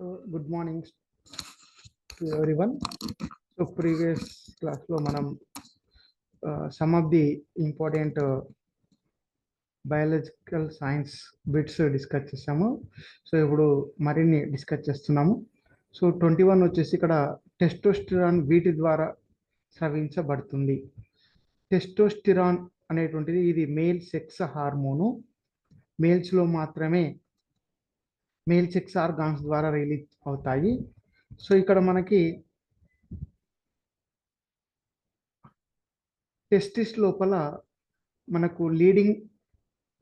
Good morning to everyone. So previous class lo manam some of the important biological science bits discuss చేసాము. So ఇప్పుడు మరిన్ని discuss చేస్తున్నాము. So 21 వచ్చేసి ఇక్కడ testosterone వీటి ద్వారా స్రవించబడుతుంది. టెస్టోస్టిరాన్ అనేటువంటిది ఇది మేల్ సెక్స్ హార్మోను. మేల్స్లో మాత్రమే మేల్ సెక్స్ ఆర్గాన్స్ ద్వారా రిలీజ్ అవుతాయి. సో ఇక్కడ మనకి టెస్టిస్ లోపల మనకు లీడింగ్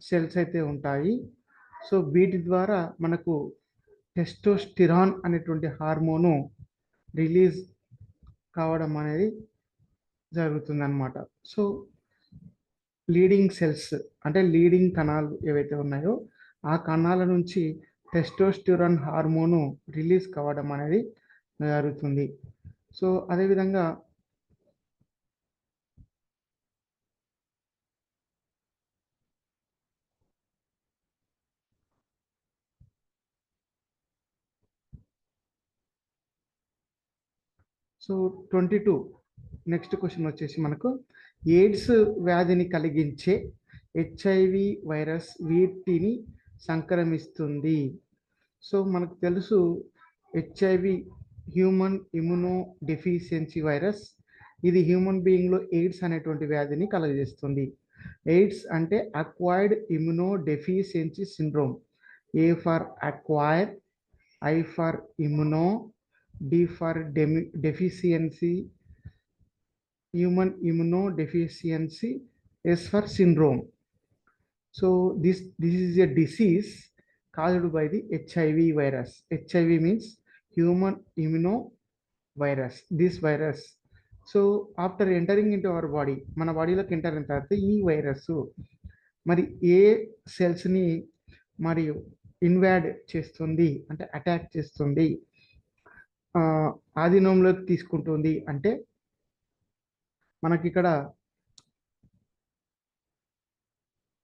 సెల్స్ అయితే ఉంటాయి. సో వీటి ద్వారా మనకు టెస్టోస్టిరాన్ అనేటువంటి హార్మోను రిలీజ్ కావడం అనేది జరుగుతుంది అన్నమాట. సో లీడింగ్ సెల్స్ అంటే లీడింగ్ కణాలు ఏవైతే ఉన్నాయో ఆ కణాల నుంచి టెస్టోస్టిరాన్ హార్మోను రిలీజ్ కావడం అనేది జరుగుతుంది. సో అదేవిధంగా సో 22 నెక్స్ట్ క్వశ్చన్ వచ్చేసి మనకు ఎయిడ్స్ వ్యాధిని కలిగించే హెచ్ఐవి వైరస్ వీటిని సంక్రమిస్తుంది. సో మనకు తెలుసు HIV human immuno deficiency virus. ఇది హ్యూమన్ బీయింగ్లో ఎయిడ్స్ అనేటువంటి వ్యాధిని కలుగజేస్తుంది. ఎయిడ్స్ అంటే acquired immuno deficiency syndrome. A for acquire, I for immuno, D for deficiency, human immunodeficiency, S for syndrome. So this is a disease caused by the HIV virus. HIV means human immunovirus. This virus. So after entering into our body, మన బాడీలోకి enter అయిన తర్వాత ఈ virus మరి ఏ సెల్స్ని మరియు ఇన్వాడ్ చేస్తుంది అంటే attack చేస్తుంది, ఆధీనంలోకి తీసుకుంటుంది అంటే మనకి ఇక్కడ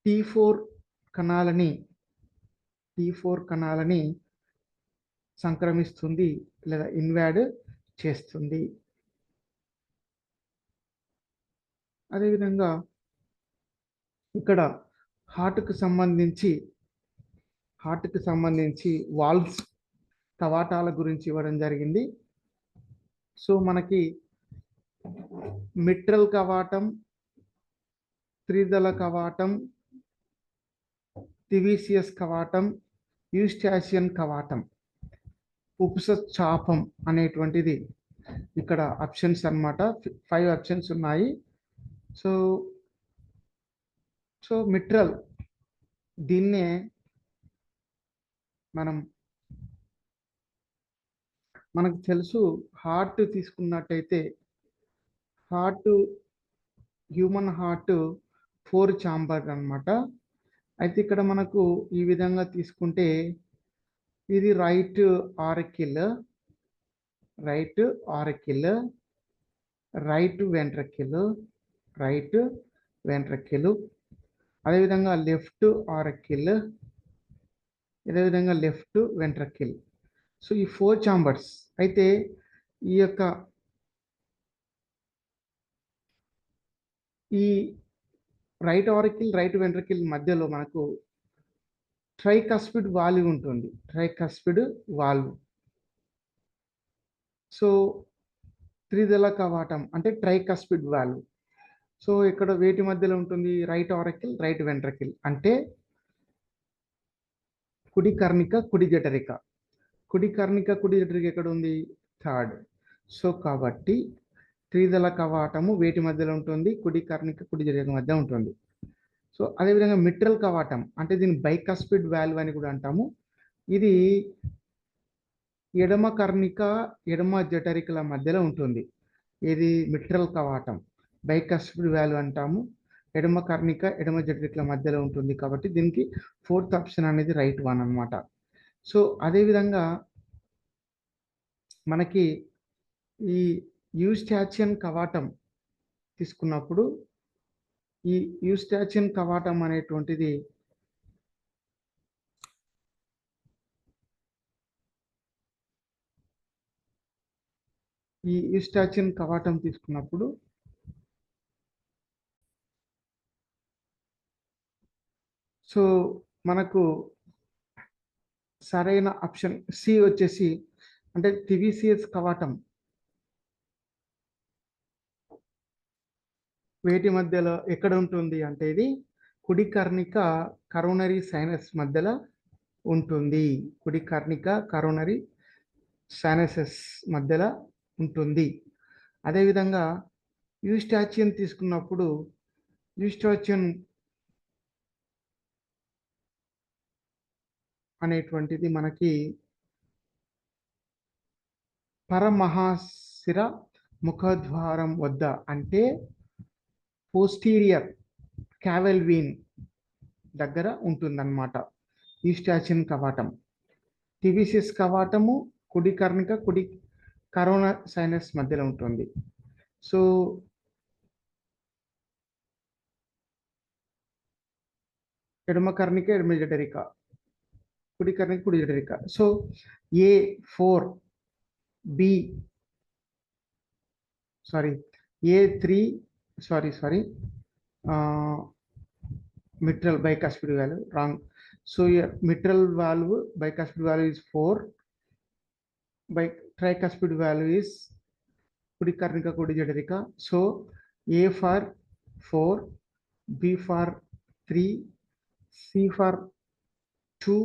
T4 కణాలని సంక్రమిస్తుంది లేదా ఇన్వాడ్ చేస్తుంది. అదేవిధంగా ఇక్కడ హార్ట్కి సంబంధించి వాల్వ్స్ కవాటాల గురించి ఇవ్వడం జరిగింది. సో మనకి మిట్రల్ కవాటం, త్రిదళ కవాటం, తివిసియస్ కవాటం, యూస్టాచియన్ కవాటం, ఉపస చాపం అనేటువంటిది ఇక్కడ ఆప్షన్స్ అన్నమాట. 5 ఆప్షన్స్ ఉన్నాయి. సో మిట్రల్ దీన్నే మనకు తెలుసు హార్ట్ తీసుకున్నట్టయితే హ్యూమన్ హార్ట్ 4 ఛాంబర్ అన్నమాట. అయితే ఇక్కడ మనకు ఈ విధంగా తీసుకుంటే ఇది రైట్ ఆరికిల్, రైట్ వెంట్రకిల్, అదేవిధంగా లెఫ్ట్ ఆరికిల్, అదేవిధంగా లెఫ్ట్ వెంట్రకిల్. సో ఈ 4 ఛాంబర్స్. అయితే ఈ రైట్ ఆరికిల్, రైట్ వెంట్రకిల్ మధ్యలో మనకు ట్రైకస్పిడ్ వాల్వ్ ఉంటుంది. సో త్రిదళ కవాటం అంటే ట్రైకస్పిడ్ వాల్వ్. సో ఇక్కడ వేటి మధ్యలో ఉంటుంది? రైట్ ఆరికిల్, రైట్ వెంట్రకిల్ అంటే కుడి కర్ణిక, కుడి జఠరిక. కుడి కర్ణిక, కుడి జఠరిక ఎక్కడ ఉంది? థర్డ్. సో కాబట్టి త్రిదళ కవాటము వేటి మధ్యలో ఉంటుంది? కుడి కర్ణిక, కుడి జఠరిక మధ్య ఉంటుంది. సో అదేవిధంగా మిట్రల్ కవాటం అంటే దీన్ని బైకస్పిడ్ వాల్వ్ అని కూడా అంటాము. ఇది ఎడమ కర్ణిక, ఎడమ జఠరికల మధ్యలో ఉంటుంది. ఇది మిట్రల్ కవాటం, బైకస్పిడ్ వాల్వ్ అంటాము. ఎడమ కర్ణిక, ఎడమ జఠరికల మధ్యలో ఉంటుంది కాబట్టి దీనికి 4th ఆప్షన్ అనేది రైట్ వన్ అన్నమాట. సో అదేవిధంగా మనకి ఈ యూస్టాచియన్ కవాటం తీసుకున్నప్పుడు ఈ యూస్టాచియన్ కవాటం అనేటువంటిది ఈ ఈస్టాచిన్ కవాటం తీసుకున్నప్పుడు సో మనకు సరైన ఆప్షన్ సి వచ్చేసి అంటే టివిసిఎస్ కవాటం వేటి మధ్యలో ఎక్కడ ఉంటుంది అంటే ఇది కుడి కర్ణిక కరోనరీ సైనస్ మధ్యలో ఉంటుంది. కుడి కర్ణిక కరోనరీ సైనసెస్ మధ్యలో ఉంటుంది. అదేవిధంగా యూస్టాచిన్ తీసుకున్నప్పుడు యూస్టాచిన్ అనేటువంటిది మనకి పరమహాశిర ముఖద్వారం వద్ద అంటే పోస్టీరియర్ క్యావెల్వీన్ దగ్గర ఉంటుందన్నమాట ఈస్టాచిన్ కవాటం. టివిసిస్ కవాటము కుడి కర్ణిక కుడి కరోనా సైనస్ మధ్యలో ఉంటుంది. సో ఎడమ కర్ణిక ఎడమ జఠరిక, కుడి కర్ణిక కుడి జఠరిక. So A4 B A3 mitral bicuspid valve, wrong. So your mitral valve bicuspid valve is 4, tricuspid valve is kudi karnika kudi jadanika. So A for 4, B for 3, C for 2,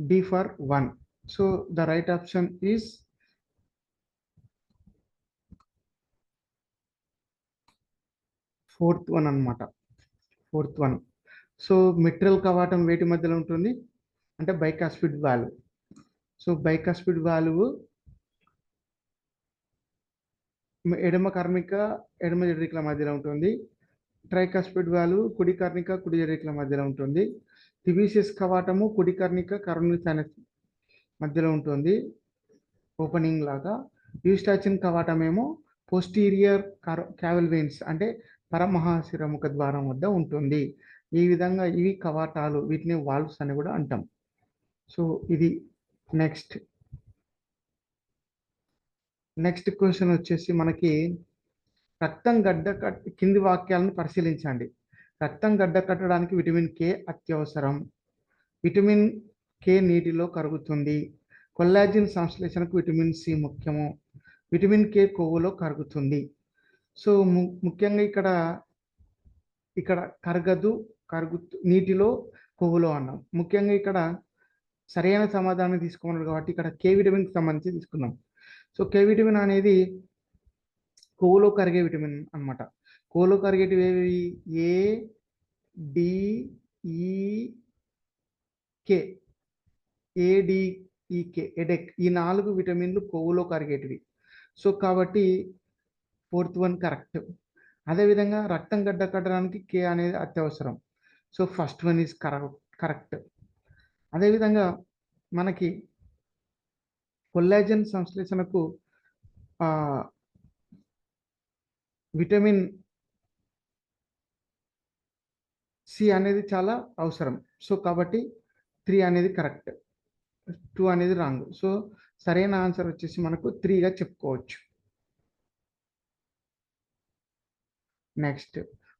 D for 1. So the right option is fourth one అన్నమాట. Fourth one. So mitral కవాటం వేటి మధ్యలో ఉంటుంది అంటే బైకాస్పిడ్ valve. So బైకాస్పిడ్ valve ఎడమ కర్ణిక ఎడమ జఠరికల మధ్యలో ఉంటుంది. Tricuspid valve కుడి కర్ణిక కుడి జఠరికల మధ్యలో ఉంటుంది. టివిసియస్ కవాటము కుడి కర్ణిక కరోనరీ సైనస్ మధ్యలో ఉంటుంది ఓపెనింగ్ లాగా. యూస్టాచిన్ కవాటం ఏమో పోస్టీరియర్ క్యావెల్ వెయిన్స్ అంటే పరమహాశిర ముఖ ద్వారం వద్ద ఉంటుంది. ఈ విధంగా ఇవి కవాటాలు, వీటిని వాల్వ్స్ అని కూడా అంటాం. సో ఇది నెక్స్ట్ క్వశ్చన్ వచ్చేసి మనకి రక్తం గడ్డ కింది వాక్యాలను పరిశీలించండి. రక్తం గడ్డ కట్టడానికి విటమిన్ కే అత్యవసరం. విటమిన్ కే నీటిలో కరుగుతుంది. కొల్లాజిన్ సంశ్లేషణకు విటమిన్ సి ముఖ్యము. విటమిన్ కే కొవ్వులో కరుగుతుంది. సో ముఖ్యంగా ఇక్కడ కరగదు, నీటిలో కొవ్వులో అన్నాం. ముఖ్యంగా ఇక్కడ సరైన సమాధానం తీసుకోమన్నారు కాబట్టి ఇక్కడ కే విటమిన్కి సంబంధించి తీసుకున్నాం. సో కే విటమిన్ అనేది కొవ్వులో కరిగే విటమిన్ అన్నమాట. కొవ్వులో కరిగేటివి ఏవి? ADEK ఎడెక్, ఈ 4 విటమిన్లు కొవ్వులో కరిగేటివి. సో కాబట్టి ఫోర్త్ వన్ కరెక్ట్. అదేవిధంగా రక్తం గడ్డ కట్టడానికి కే అనేది అత్యవసరం. So first one is correct. అదేవిధంగా మనకి కొల్లాజన్ సంశ్లేషణకు విటమిన్ సి అనేది చాలా అవసరం. సో కాబట్టి 3 అనేది కరెక్ట్, 2 అనేది రాంగ్. సో సరైన ఆన్సర్ వచ్చేసి మనకు 3గా చెప్పుకోవచ్చు. నెక్స్ట్,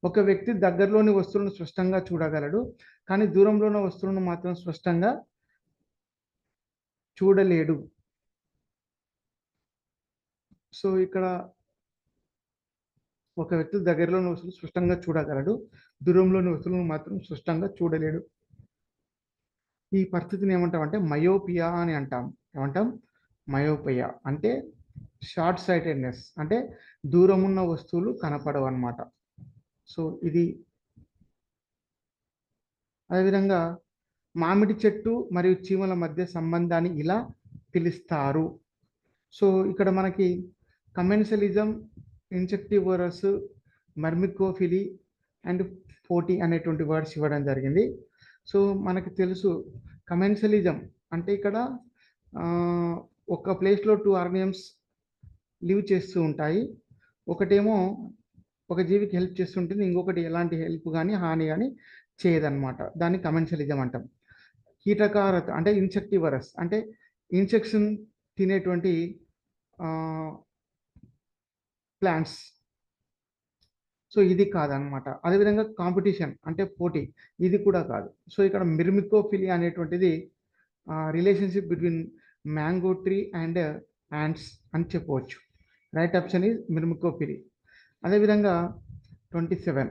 ఒక వ్యక్తి దగ్గరలోని వస్తువులను స్పష్టంగా చూడగలడు, కానీ దూరంలో ఉన్న వస్తువులను మాత్రం స్పష్టంగా చూడలేడు. సో ఇక్కడ ఒక వ్యక్తి దగ్గరలోని వస్తువులు స్పష్టంగా చూడగలడు, దూరంలోని వస్తువులను మాత్రం స్పష్టంగా చూడలేడు. ఈ పరిస్థితిని ఏమంటాం అంటే మయోపియా అని అంటాం. ఏమంటాం? మయోపియా అంటే షార్ట్ సైటెడ్నెస్, అంటే దూరం ఉన్న వస్తువులు కనపడవు అన్నమాట. సో ఇది. అదేవిధంగా మామిడి చెట్టు మరియు చీమల మధ్య సంబంధాన్ని ఇలా పిలుస్తారు. సో ఇక్కడ మనకి కమెన్సలిజం, ఇన్సెక్టివోరస్, మర్మికోఫిలి అండ్ పోటీ అనేటువంటి వర్డ్స్ ఇవ్వడం జరిగింది. సో మనకి తెలుసు కమెన్సలిజం అంటే ఇక్కడ ఒక ప్లేస్లో 2 ఆర్గానిజమ్స్ లివ్ చేస్తూ ఉంటాయి. ఒకటేమో ఒక జీవికి హెల్ప్ చేస్తుంటుంది, ఇంకొకటి ఎలాంటి హెల్ప్ కానీ హాని కానీ చేయదన్నమాట. దాన్ని కమెన్సలిజం అంటాం. కీటకారత అంటే ఇన్సెక్టివరస్ అంటే ఇన్సెక్షన్ తినేటువంటి ప్లాంట్స్. సో ఇది కాదనమాట. అదేవిధంగా కాంపిటీషన్ అంటే పోటీ, ఇది కూడా కాదు. సో ఇక్కడ మిర్మికోఫిలియా అనేటువంటిది relationship between mango tree and ants అని చెప్పవచ్చు. Right option is myrmecophily. అదేవిధంగా 27.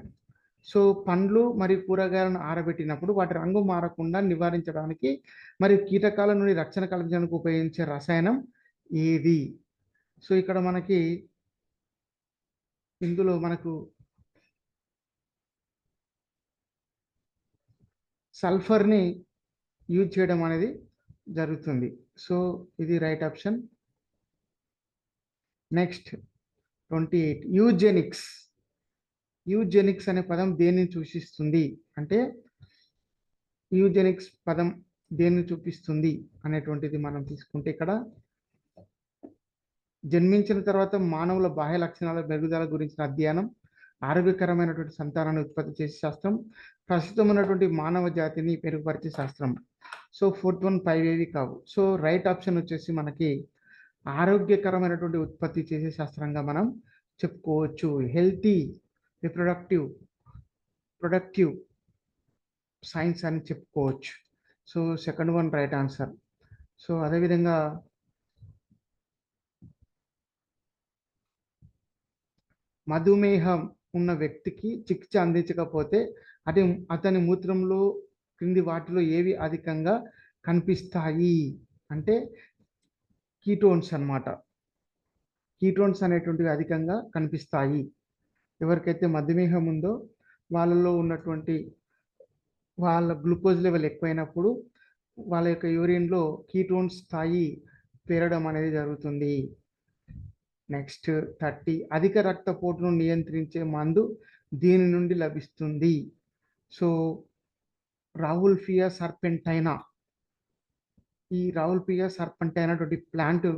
సో పండ్లు మరియు కూరగాయలను ఆరబెట్టినప్పుడు వాటి రంగు మారకుండా నివారించడానికి మరియు కీటకాల నుండి రక్షణ కల్పించడానికి ఉపయోగించే రసాయనం ఏది? సో ఇక్కడ మనకి ఇందులో మనకు సల్ఫర్ని యూజ్ చేయడం అనేది జరుగుతుంది. సో ఇది right option. Next 28. Eugenics. Eugenics అనే పదం దేనిని సూచిస్తుంది అంటే యూజెనిక్స్ పదం దేన్ని చూపిస్తుంది అనేటువంటిది మనం తీసుకుంటే ఇక్కడ జన్మించిన తర్వాత మానవుల బాహ్య లక్షణాల మెరుగుదల గురించిన అధ్యయనం, ఆరోగ్యకరమైనటువంటి సంతానాన్ని ఉత్పత్తి చేసే శాస్త్రం, ప్రస్తుతం ఉన్నటువంటి మానవ జాతిని మెరుగుపరిచే శాస్త్రం. సో 4th 1 5 ఏవి కావు. సో రైట్ ఆప్షన్ వచ్చేసి మనకి ఆరోగ్యకరమైనటువంటి ఉత్పత్తి చేసే శాస్త్రంగా మనం చెప్పుకోవచ్చు. హెల్తీ ప్రొడక్టివ్ సైన్స్ అని చెప్పుకోవచ్చు. So second one right answer. So అదేవిధంగా మధుమేహం ఉన్న వ్యక్తికి చికిత్స అందించకపోతే అతని మూత్రంలో క్రింది వాటిలో ఏవి అధికంగా కనిపిస్తాయి అంటే కీటోన్స్ అన్నమాట. కీటోన్స్ అనేటువంటివి అధికంగా కనిపిస్తాయి. ఎవరికైతే మధుమేహం ఉందో వాళ్ళలో ఉన్నటువంటి వాళ్ళ గ్లూకోజ్ లెవెల్ ఎక్కువైనప్పుడు వాళ్ళ యొక్క యూరిన్లో కీటోన్స్ స్థాయి పెరగడం అనేది జరుగుతుంది. నెక్స్ట్ 30. అధిక రక్తపోటును నియంత్రించే మందు దీని నుండి లభిస్తుంది. సో రావుల్ఫియా సర్పెంటైనా. ఈ రావుల్ఫియా సర్పెంటైనా అటువంటి ప్లాంట్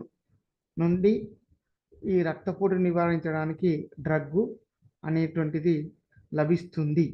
నుండి ఈ రక్తపోటు నివారించడానికి డ్రగ్ అనేటువంటిది లభిస్తుంది.